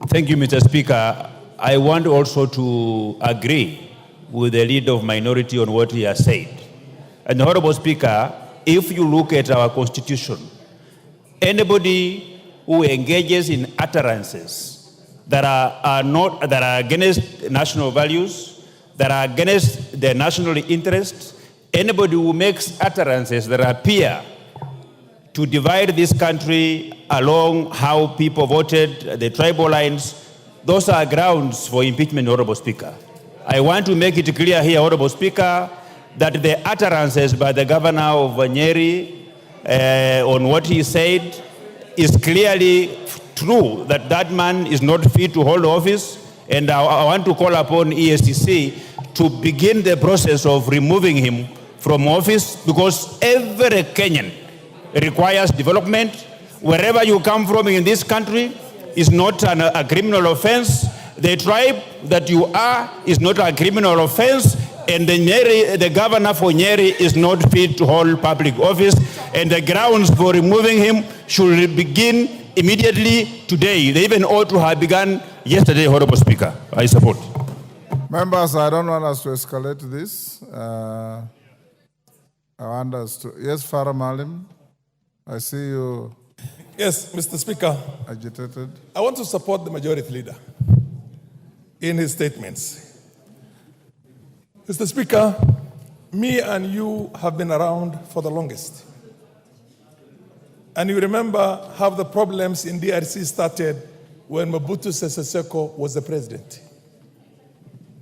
Thank you, Mr. Speaker. I want also to agree with the leader of minority on what he has said. And Honorable Speaker, if you look at our constitution, anybody who engages in utterances that are against national values, that are against the national interests, anybody who makes utterances that appear to divide this country along how people voted, the tribal lines, those are grounds for impeachment, Honorable Speaker. I want to make it clear here, Honorable Speaker, that the utterances by the governor of Nyeri on what he said is clearly true, that that man is not fit to hold office, and I want to call upon EACC to begin the process of removing him from office, because every Kenyan requires development. Wherever you come from in this country is not a criminal offense. The tribe that you are is not a criminal offense, and the governor for Nyeri is not fit to hold public office, and the grounds for removing him should begin immediately today. They even ought to have begun yesterday, Honorable Speaker. I support. Members, I don't want us to escalate this. I want us to... Yes, Farah Malim, I see you... Yes, Mr. Speaker. Agitated. I want to support the majority leader in his statements. Mr. Speaker, me and you have been around for the longest. And you remember how the problems in DRC started when Mobutu Sese Seko was the president.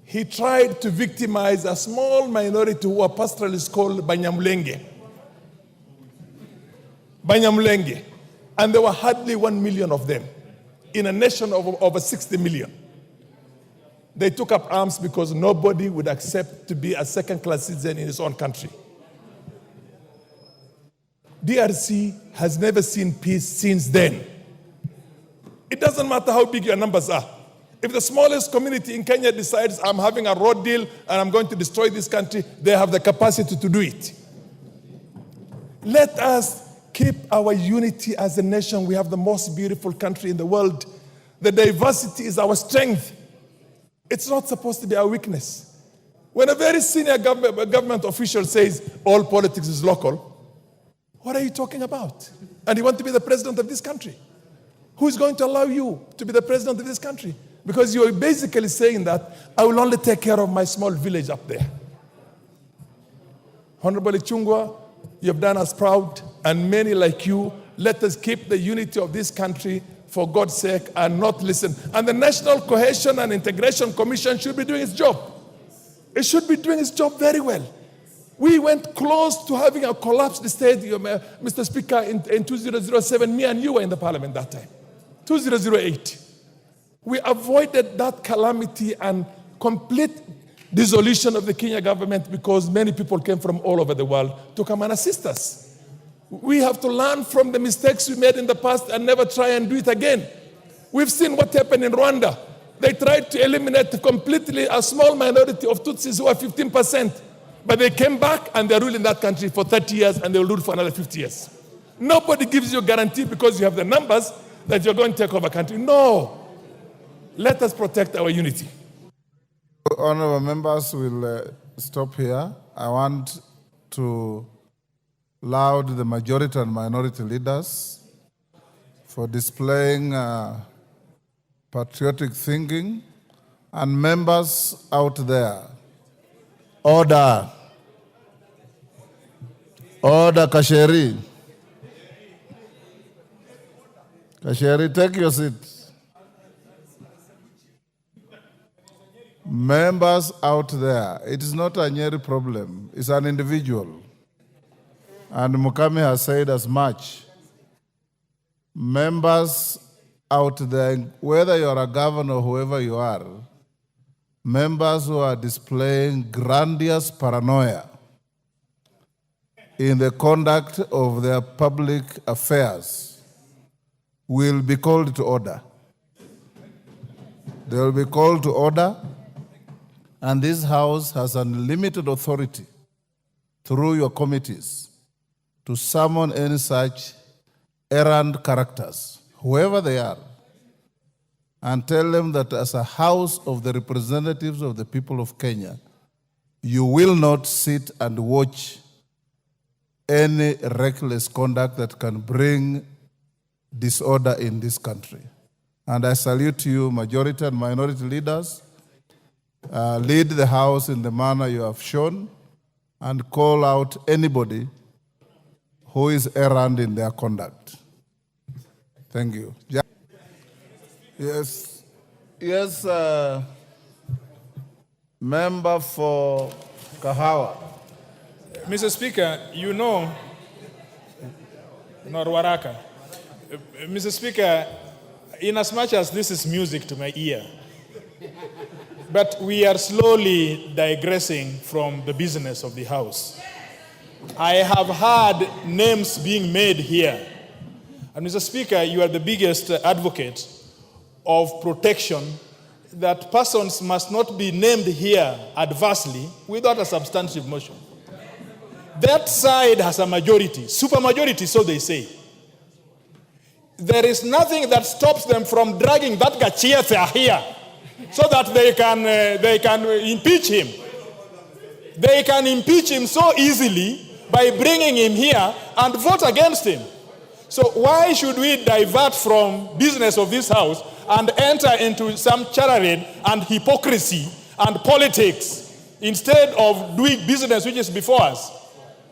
He tried to victimize a small minority who are pastoralists called Banyamulenge. Banyamulenge. And there were hardly 1 million of them in a nation of over 60 million. They took up arms because nobody would accept to be a second-class citizen in his own country. DRC has never seen peace since then. It doesn't matter how big your numbers are. If the smallest community in Kenya decides, I'm having a road deal and I'm going to destroy this country, they have the capacity to do it. Let us keep our unity as a nation. We have the most beautiful country in the world. The diversity is our strength. It's not supposed to be our weakness. When a very senior government official says all politics is local, what are you talking about? And you want to be the president of this country? Who is going to allow you to be the president of this country? Because you're basically saying that I will only take care of my small village up there. Honorable Chungwa, you have done us proud, and many like you. Let us keep the unity of this country for God's sake and not listen. And the National Cohesion and Integration Commission should be doing its job. It should be doing its job very well. We went close to having a collapsed state, Mr. Speaker, in 2007. Me and you were in the parliament that time. 2008. We avoided that calamity and complete dissolution of the Kenya government because many people came from all over the world to come and assist us. We have to learn from the mistakes we made in the past and never try and do it again. We've seen what happened in Rwanda. They tried to eliminate completely a small minority of Tutsis who are 15%. But they came back and they're ruling that country for 30 years and they'll rule for another 50 years. Nobody gives you a guarantee because you have the numbers that you're going to take over a country. No. Let us protect our unity. Honorable members will stop here. I want to laud the majority and minority leaders for displaying patriotic thinking, and members out there. Order. Order, Kasheri. Kasheri, take your seat. Members out there, it is not a Nyeri problem, it's an individual. And Mukami has said as much. Members out there, whether you're a governor or whoever you are, members who are displaying grandiose paranoia in the conduct of their public affairs will be called to order. They will be called to order, and this House has unlimited authority through your committees to summon any such errant characters, whoever they are, and tell them that as a House of the representatives of the people of Kenya, you will not sit and watch any reckless conduct that can bring disorder in this country. And I salute you, majority and minority leaders. Lead the House in the manner you have shown and call out anybody who is errant in their conduct. Thank you. Yes, member for Kahawa. Mr. Speaker, you know, Norwaraka. Mr. Speaker, in as much as this is music to my ear, but we are slowly digressing from the business of the House. I have heard names being made here. And Mr. Speaker, you are the biggest advocate of protection that persons must not be named here adversely without a substantive motion. That side has a majority, supermajority, so they say. There is nothing that stops them from dragging that Gachietha here so that they can impeach him. They can impeach him so easily by bringing him here and vote against him. So why should we divert from business of this House and enter into some charade and hypocrisy and politics instead of doing business which is before us?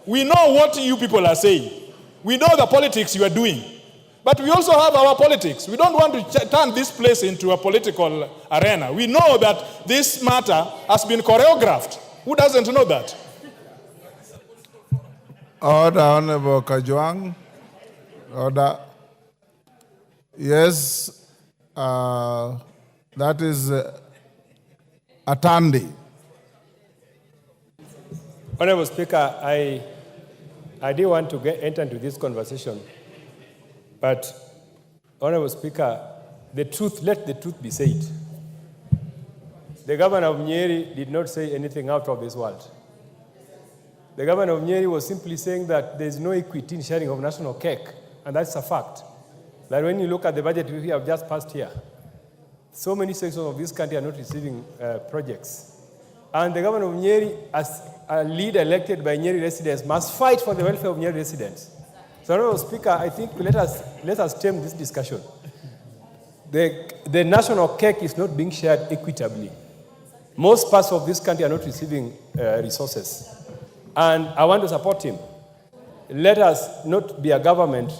We know what you people are saying. We know the politics you are doing. But we also have our politics. We don't want to turn this place into a political arena. We know that this matter has been choreographed. Who doesn't know that? Order, Honorable Kajwang. Order. Yes, that is Atandi. Honorable Speaker, I didn't want to enter into this conversation, but Honorable Speaker, the truth, let the truth be said. The governor of Nyeri did not say anything out of this world. The governor of Nyeri was simply saying that there is no equity in sharing of national cake, and that's a fact. That when you look at the budget we have just passed here, so many sections of this country are not receiving projects. And the governor of Nyeri, as a leader elected by Nyeri residents, must fight for the welfare of Nyeri residents. So, Honorable Speaker, I think let us stem this discussion. The national cake is not being shared equitably. Most parts of this country are not receiving resources. And I want to support him. Let us not be a government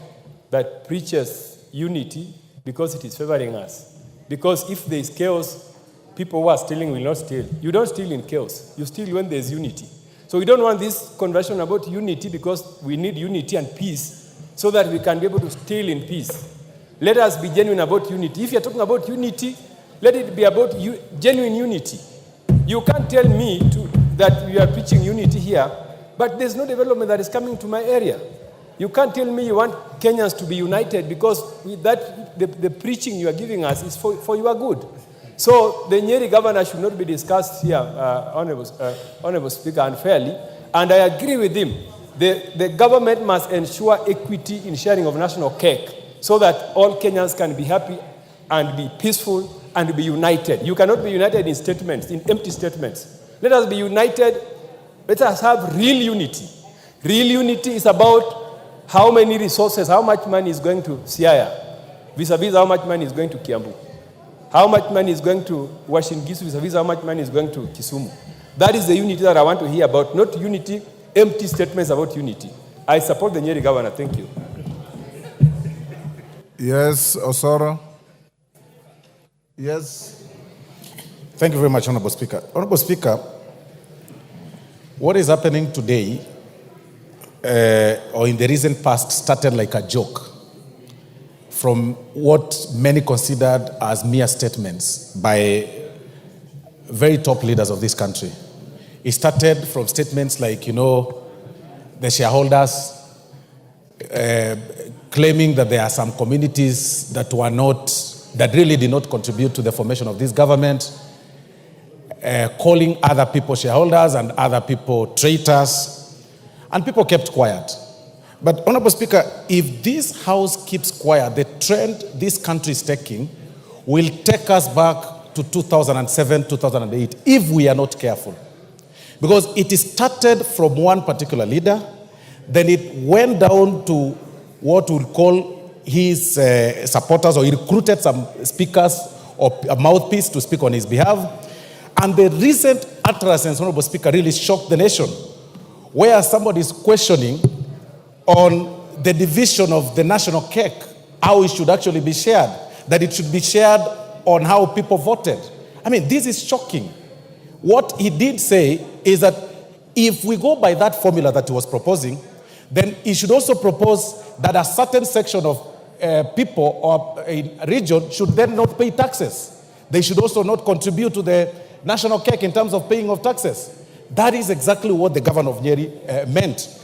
that preaches unity because it is favoring us. Because if there is chaos, people who are stealing will not steal. You don't steal in chaos. You steal when there is unity. So we don't want this conversation about unity because we need unity and peace so that we can be able to steal in peace. Let us be genuine about unity. If you're talking about unity, let it be about genuine unity. You can't tell me that we are preaching unity here, but there's no development that is coming to my area. You can't tell me you want Kenyans to be united because the preaching you are giving us is for your good. So the Nyeri governor should not be discussed here, Honorable Speaker, unfairly. And I agree with him. The government must ensure equity in sharing of national cake so that all Kenyans can be happy and be peaceful and be united. You cannot be united in statements, in empty statements. Let us be united. Let us have real unity. Real unity is about how many resources, how much money is going to Siaya, vis-a-vis how much money is going to Kiambu. How much money is going to Washington, vis-a-vis how much money is going to Kisumu. That is the unity that I want to hear about, not unity, empty statements about unity. I support the Nyeri governor. Thank you. Yes, Osoro. Yes. Thank you very much, Honorable Speaker. Honorable Speaker, what is happening today, or in the recent past, started like a joke from what many considered as mere statements by very top leaders of this country. It started from statements like, the shareholders claiming that there are some communities that really did not contribute to the formation of this government, calling other people shareholders and other people traitors, and people kept quiet. But, Honorable Speaker, if this House keeps quiet, the trend this country is taking will take us back to 2007, 2008, if we are not careful. Because it started from one particular leader, then it went down to what we'll call his supporters, or he recruited some speakers or a mouthpiece to speak on his behalf. And the recent utterances, Honorable Speaker, really shocked the nation, where somebody is questioning on the division of the national cake, how it should actually be shared, that it should be shared on how people voted. I mean, this is shocking. What he did say is that if we go by that formula that he was proposing, then he should also propose that a certain section of people or a region should then not pay taxes. They should also not contribute to the national cake in terms of paying of taxes. That is exactly what the governor of Nyeri meant.